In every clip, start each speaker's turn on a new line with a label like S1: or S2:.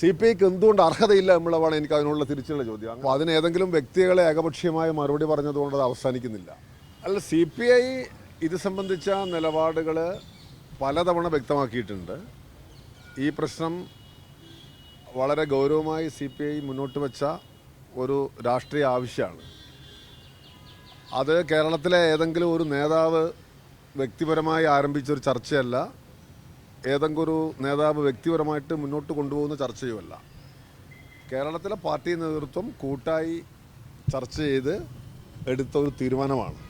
S1: CPIക്ക് എന്തുകൊണ്ട് അർഹതയില്ല എന്നുള്ളതാണ് എനിക്ക് അതിനുള്ള തിരിച്ചുള്ള ചോദ്യം. അപ്പോൾ അതിന് ഏതെങ്കിലും വ്യക്തികളെ ഏകപക്ഷീയമായ മറുപടി പറഞ്ഞതുകൊണ്ട് അത് അവസാനിക്കുന്നില്ല. അല്ല, CPI ഇത് സംബന്ധിച്ച നിലപാടുകൾ പലതവണ വ്യക്തമാക്കിയിട്ടുണ്ട്. ഈ പ്രശ്നം വളരെ ഗൗരവമായി CPI മുന്നോട്ട് വെച്ച ഒരു രാഷ്ട്രീയ ആവശ്യമാണ്. അത് കേരളത്തിലെ ഏതെങ്കിലും ഒരു നേതാവ് വ്യക്തിപരമായി ആരംഭിച്ചൊരു ചർച്ചയല്ല, ഏതെങ്കിലും ഒരു നേതാവ് വ്യക്തിപരമായിട്ട് മുന്നോട്ട് കൊണ്ടുപോകുന്ന ചർച്ചയുമല്ല. കേരളത്തിലെ പാർട്ടി നേതൃത്വം കൂട്ടായി ചർച്ച ചെയ്ത് എടുത്ത ഒരു തീരുമാനമാണ്.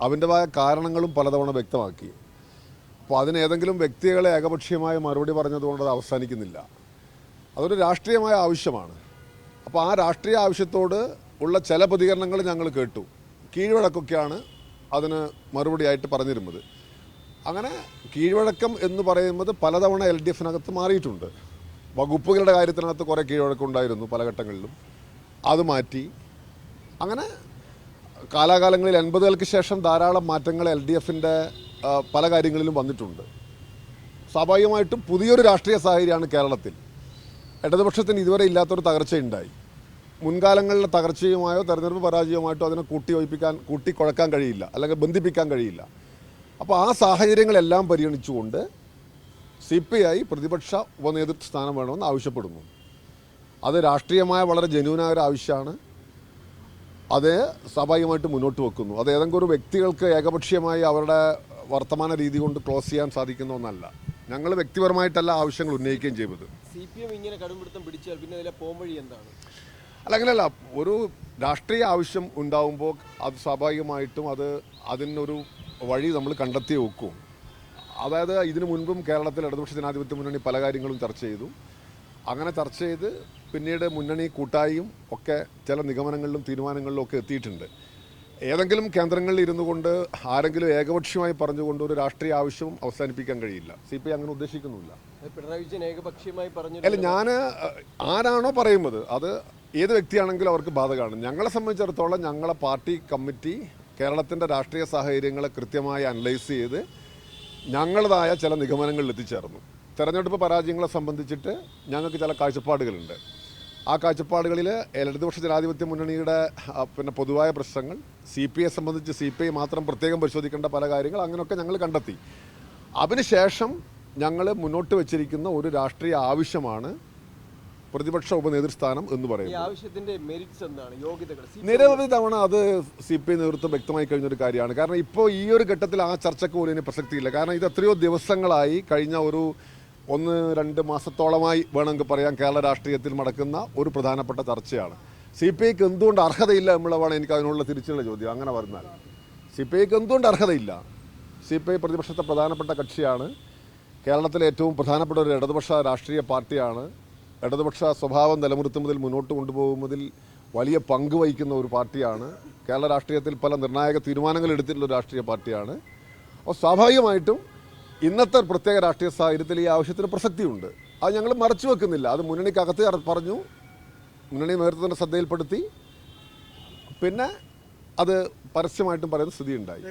S1: അതിൻ്റെതായ കാരണങ്ങളും പലതവണ വ്യക്തമാക്കി. അപ്പോൾ അതിന് ഏതെങ്കിലും വ്യക്തികളെ ഏകപക്ഷീയമായ മറുപടി പറഞ്ഞതുകൊണ്ട് അത് അവസാനിക്കുന്നില്ല. അതൊരു രാഷ്ട്രീയമായ ആവശ്യമാണ്. അപ്പോൾ ആ രാഷ്ട്രീയ ആവശ്യത്തോട് ഉള്ള ചില പ്രതികരണങ്ങൾ ഞങ്ങൾ കേട്ടു. കീഴ്വഴക്കൊക്കെയാണ് അതിന് മറുപടിയായിട്ട് പറഞ്ഞിരുന്നത്. അങ്ങനെ കീഴ്വഴക്കം എന്ന് പറയുന്നത് പലതവണ LDFിനകത്ത് മാറിയിട്ടുണ്ട്. വകുപ്പുകളുടെ കാര്യത്തിനകത്ത് കുറേ കീഴ്വഴക്കമുണ്ടായിരുന്നു പല ഘട്ടങ്ങളിലും, അത് മാറ്റി. അങ്ങനെ കാലാകാലങ്ങളിൽ 80കൾക്ക് ശേഷം ധാരാളം മാറ്റങ്ങൾ LDFിൻ്റെ പല കാര്യങ്ങളിലും വന്നിട്ടുണ്ട്. സ്വാഭാവികമായിട്ടും പുതിയൊരു രാഷ്ട്രീയ സാഹചര്യമാണ് കേരളത്തിൽ. ഇടതുപക്ഷത്തിന് ഇതുവരെ ഇല്ലാത്തൊരു തകർച്ചയുണ്ടായി. മുൻകാലങ്ങളിലെ തകർച്ചയുമായോ തെരഞ്ഞെടുപ്പ് പരാജയവുമായിട്ടോ അതിനെ കൂട്ടിക്കുഴക്കാൻ കഴിയില്ല, അല്ലെങ്കിൽ ബന്ധിപ്പിക്കാൻ കഴിയില്ല. അപ്പോൾ ആ സാഹചര്യങ്ങളെല്ലാം പരിഗണിച്ചുകൊണ്ട് CPI പ്രതിപക്ഷ ഉപനേതൃത്വ സ്ഥാനം വേണമെന്ന് ആവശ്യപ്പെടുന്നു. അത് രാഷ്ട്രീയമായ വളരെ ജെന്യൂനായ ഒരു ആവശ്യമാണ്. അത് സ്വാഭാവികമായിട്ട് മുന്നോട്ട് വെക്കുന്നു. അത് ഏതെങ്കിലും ഒരു വ്യക്തികൾക്ക് ഏകപക്ഷീയമായി അവരുടെ വർത്തമാന രീതി കൊണ്ട് ക്ലോസ് ചെയ്യാൻ സാധിക്കുന്ന ഒന്നല്ല. ഞങ്ങൾ വ്യക്തിപരമായിട്ടല്ല ആവശ്യങ്ങൾ ഉന്നയിക്കുകയും ചെയ്തത്.
S2: CPM ഇങ്ങനെ കടുംപിടുത്തം പിടിച്ചാൽ പിന്നെ അതിലെ പോംവഴി എന്താണ്?
S1: അല്ല, അങ്ങനെയല്ല. ഒരു രാഷ്ട്രീയ ആവശ്യം ഉണ്ടാവുമ്പോൾ അത് സ്വാഭാവികമായിട്ടും അതിനൊരു വഴി നമ്മൾ കണ്ടെത്തി വെക്കും. അതായത് ഇതിനു മുൻപും കേരളത്തിൽ ഇടതുപക്ഷ ജനാധിപത്യ മുന്നണി പല കാര്യങ്ങളും ചർച്ച ചെയ്തു. അങ്ങനെ ചർച്ച ചെയ്ത് പിന്നീട് മുന്നണി കൂട്ടായും ഒക്കെ ചില നിഗമനങ്ങളിലും തീരുമാനങ്ങളിലും ഒക്കെ എത്തിയിട്ടുണ്ട്. ഏതെങ്കിലും കേന്ദ്രങ്ങളിൽ ഇരുന്നു കൊണ്ട് ആരെങ്കിലും ഏകപക്ഷീയമായി പറഞ്ഞുകൊണ്ട് ഒരു രാഷ്ട്രീയ ആവശ്യവും അവസാനിപ്പിക്കാൻ കഴിയില്ല. CPI അങ്ങനെ ഉദ്ദേശിക്കുന്നില്ല.
S2: പിണറായി വിജയൻ ഏകപക്ഷീയമായി പറഞ്ഞു.
S1: അല്ല, ഞാൻ ആരാണോ പറയുന്നത് അത് ഏത് വ്യക്തിയാണെങ്കിലും അവർക്ക് ബാധകമാണ്. ഞങ്ങളെ സംബന്ധിച്ചിടത്തോളം ഞങ്ങളെ പാർട്ടി കമ്മിറ്റി കേരളത്തിൻ്റെ രാഷ്ട്രീയ സാഹചര്യങ്ങളെ കൃത്യമായി അനലൈസ് ചെയ്ത് ഞങ്ങളുടേതായ ചില നിഗമനങ്ങളിൽ എത്തിച്ചേർന്നു. തെരഞ്ഞെടുപ്പ് പരാജയങ്ങളെ സംബന്ധിച്ചിട്ട് ഞങ്ങൾക്ക് ചില കാഴ്ചപ്പാടുകളുണ്ട്. ആ കാഴ്ചപ്പാടുകളിൽ ഇടതുപക്ഷ ജനാധിപത്യ മുന്നണിയുടെ പൊതുവായ പ്രശ്നങ്ങൾ, CPIയെ സംബന്ധിച്ച് CPI മാത്രം പ്രത്യേകം പരിശോധിക്കേണ്ട പല കാര്യങ്ങൾ, അങ്ങനെയൊക്കെ ഞങ്ങൾ കണ്ടെത്തി. അതിനുശേഷം ഞങ്ങൾ മുന്നോട്ട് വെച്ചിരിക്കുന്ന ഒരു രാഷ്ട്രീയ ആവശ്യമാണ് പ്രതിപക്ഷ ഉപനേതൃസ്ഥാനം എന്ന് പറയുന്നത്. നിരവധി തവണ അത് CPI നേതൃത്വം വ്യക്തമായി കഴിഞ്ഞൊരു കാര്യമാണ്. കാരണം ഇപ്പോൾ ഈ ഒരു ഘട്ടത്തിൽ ആ ചർച്ചയ്ക്ക് പോലും ഇനി പ്രസക്തിയില്ല. കാരണം ഇത് എത്രയോ ദിവസങ്ങളായി, കഴിഞ്ഞ ഒരു 1-2 മാസത്തോളമായി വേണമെങ്കിൽ പറയാം, കേരള രാഷ്ട്രീയത്തിൽ നടക്കുന്ന ഒരു പ്രധാനപ്പെട്ട ചർച്ചയാണ്. CPIക്ക് എന്തുകൊണ്ട് അർഹതയില്ല എന്നുള്ളതാണ് എനിക്ക് അതിനുള്ള തിരിച്ചുള്ള ചോദ്യം. അങ്ങനെ പറഞ്ഞാൽ CPIക്ക് എന്തുകൊണ്ട് അർഹതയില്ല? CPI പ്രതിപക്ഷത്തെ പ്രധാനപ്പെട്ട കക്ഷിയാണ്. കേരളത്തിലെ ഏറ്റവും പ്രധാനപ്പെട്ട ഒരു ഇടതുപക്ഷ രാഷ്ട്രീയ പാർട്ടിയാണ്. ഇടതുപക്ഷ സ്വഭാവം നിലനിർത്തുന്നതിൽ മുന്നോട്ട് കൊണ്ടുപോകുന്നതിൽ വലിയ പങ്ക് വഹിക്കുന്ന ഒരു പാർട്ടിയാണ്. കേരള രാഷ്ട്രീയത്തിൽ പല നിർണായക തീരുമാനങ്ങൾ എടുത്തിട്ടുള്ള ഒരു രാഷ്ട്രീയ പാർട്ടിയാണ്. അപ്പോൾ സ്വാഭാവികമായിട്ടും ഇന്നത്തെ പ്രത്യേക രാഷ്ട്രീയ സാഹചര്യത്തിൽ ഈ ആവശ്യത്തിന് പ്രസക്തിയുണ്ട്. അത് ഞങ്ങൾ മറച്ചു വെക്കുന്നില്ല. അത് മുന്നണിക്കകത്ത് പറഞ്ഞു, മുന്നണി നേതൃത്വത്തിൻ്റെ ശ്രദ്ധയിൽപ്പെടുത്തി, പിന്നെ അത് പരസ്യമായിട്ടും പറയുന്ന സ്ഥിതിയുണ്ടായി.